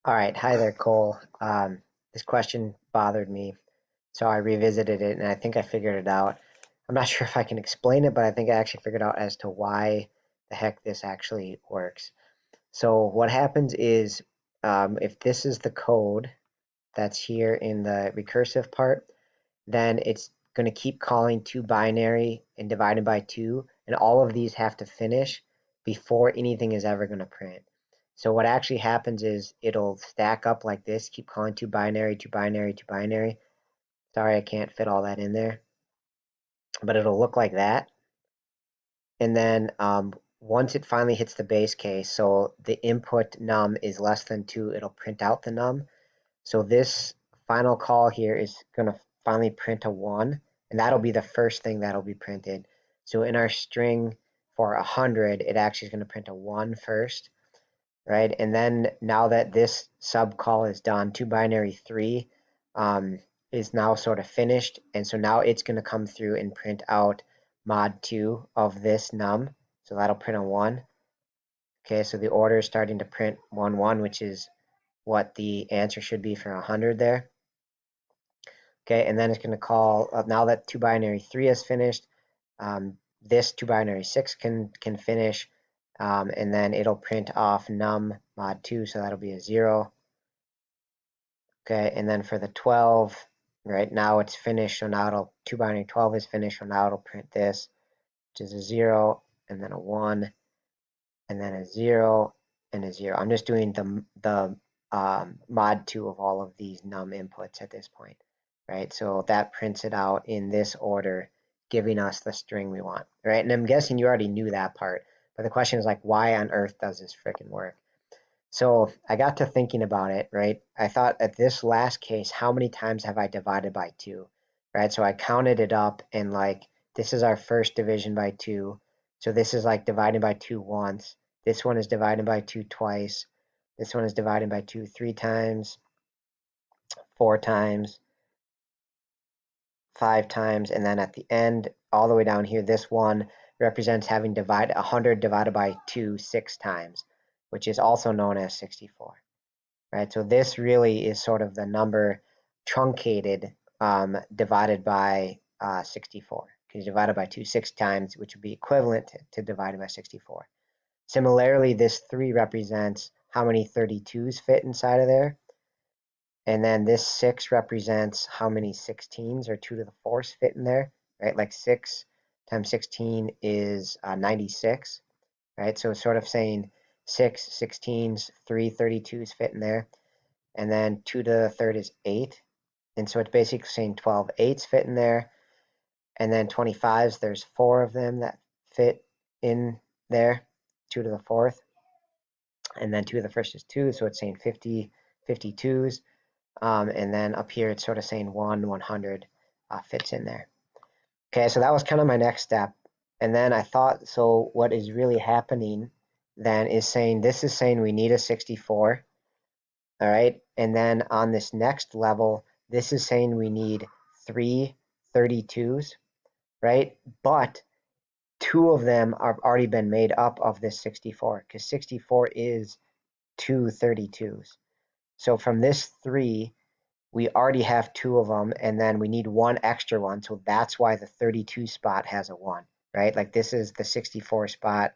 All right, hi there, Cole. This question bothered me, so I revisited it and I think I figured it out. I'm not sure if I can explain it, but I think I actually figured out as to why the heck this actually works. So what happens is if this is the code that's here in the recursive part, then it's going to keep calling toBinary and divided by 2, and all of these have to finish before anything is ever going to print. So what actually happens is it'll stack up like this, keep calling toBinary, toBinary, toBinary. Sorry, I can't fit all that in there, but it'll look like that. And then once it finally hits the base case, so the input num is less than 2, it'll print out the num. So this final call here is going to finally print a 1, and that'll be the first thing that'll be printed. So in our string for 100, it actually is going to print a 1 first, right? And then now that this subcall is done, toBinary 3 is now sort of finished. And so now it's going to come through and print out mod 2 of this num. So that'll print a 1. Okay, so the order is starting to print 1, 1, which is what the answer should be for 100 there. Okay, and then it's going to call, now that toBinary 3 is finished, this toBinary 6 can finish, and then it'll print off num mod 2, so that'll be a 0. Okay, and then for the 12, right now it's finished, so now toBinary 12 is finished, so now it'll print this, which is a 0, and then a 1, and then a 0, and a 0. I'm just doing the mod 2 of all of these num inputs at this point, right? So that prints it out in this order, giving us the string we want, right? And I'm guessing you already knew that part, but the question is like, why on earth does this frickin' work? So I got to thinking about it, right? I thought at this last case, how many times have I divided by 2, right? So I counted it up and like, this is our first division by 2. So this is like dividing by 2 once. This one is divided by 2 twice. This one is divided by 2 3 times, 4 times, 5 times, and then at the end, all the way down here, this one represents having 100 divided by 2 6 times, which is also known as 64. Right? So this really is sort of the number truncated divided by 64. Because divided by 2 6 times, which would be equivalent to divided by 64. Similarly, this 3 represents how many 32s fit inside of there. And then this 6 represents how many 16s or 2 to the 4th fit in there, right? Like 6 times 16 is 96, right? So it's sort of saying 6 16s, 3 32s fit in there. And then 2 to the 3rd is 8. And so it's basically saying 12 eights fit in there. And then 25s, there's 4 of them that fit in there, 2 to the 4th. And then 2 to the 1st is 2, so it's saying 50, 52s. And then up here, it's sort of saying 100 fits in there. Okay, so that was kind of my next step. And then I thought, so what is really happening then is saying, this is saying we need a 64. All right. And then on this next level, this is saying we need 3 32s, right? But 2 of them have already been made up of this 64 because 64 is 2 32s. So from this 3, we already have 2 of them, and then we need 1 extra one. So that's why the 32 spot has a 1, right? Like this is the 64 spot,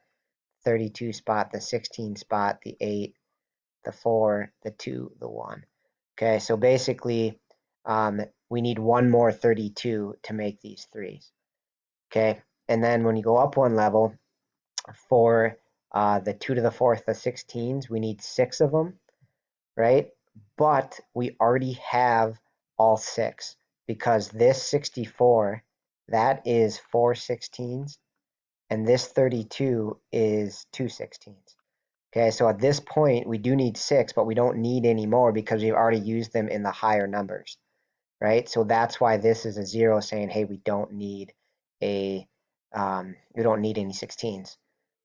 32 spot, the 16 spot, the 8, the 4, the 2, the 1. Okay, so basically we need 1 more 32 to make these 3s. Okay, and then when you go up 1 level, for the 2 to the 4th, the 16s, we need 6 of them, right? But we already have all 6 because this 64, that is 4 16s, and this 32 is 2 16s. Okay, so at this point, we do need 6, but we don't need any more because we've already used them in the higher numbers, right? So that's why this is a 0 saying, hey, we don't need any 16s,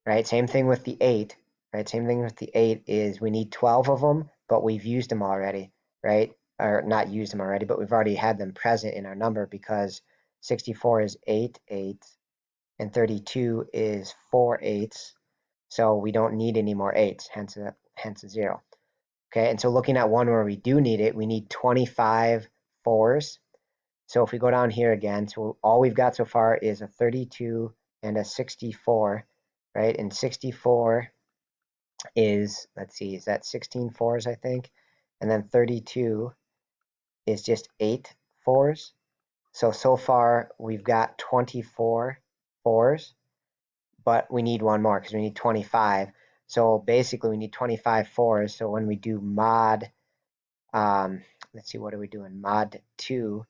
right? Same thing with the 8, right? Same thing with the 8 is we need 12 of them, but we've used them already, right? Or not used them already, but we've already had them present in our number because 64 is 8 eighths and 32 is 4 eighths. So we don't need any more 8s, hence a 0. Okay, and so looking at one where we do need it, we need 25 fours. So if we go down here again, so all we've got so far is a 32 and a 64, right? And 64 is, let's see, is that 16 fours, I think? And then 32 is just 8 fours. So far we've got 24 fours, but we need one more because we need 25. So basically we need 25 fours. So when we do mod, um, let's see, what are we doing? Mod 2,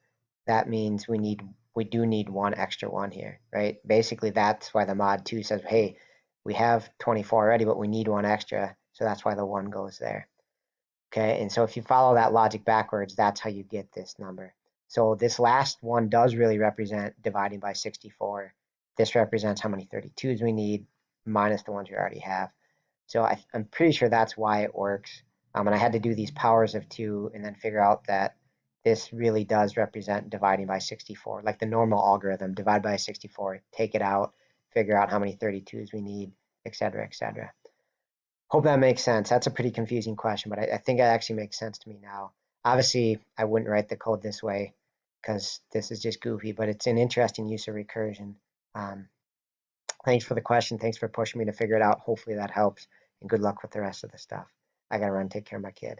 that means we do need one extra one here, right? Basically that's why the mod 2 says, hey, we have 24 already, but we need one extra. So that's why the 1 goes there. Okay, and so if you follow that logic backwards, that's how you get this number. So this last one does really represent dividing by 64. This represents how many 32s we need minus the ones we already have. So I'm pretty sure that's why it works. And I had to do these powers of 2 and then figure out that this really does represent dividing by 64, like the normal algorithm, divide by 64, take it out, figure out how many 32s we need, et cetera, et cetera. Hope that makes sense. That's a pretty confusing question, but I think it actually makes sense to me now. Obviously, I wouldn't write the code this way because this is just goofy, but it's an interesting use of recursion. Um, Thanks for the question. Thanks for pushing me to figure it out. Hopefully that helps, and good luck with the rest of the stuff. I gotta run take care of my kid.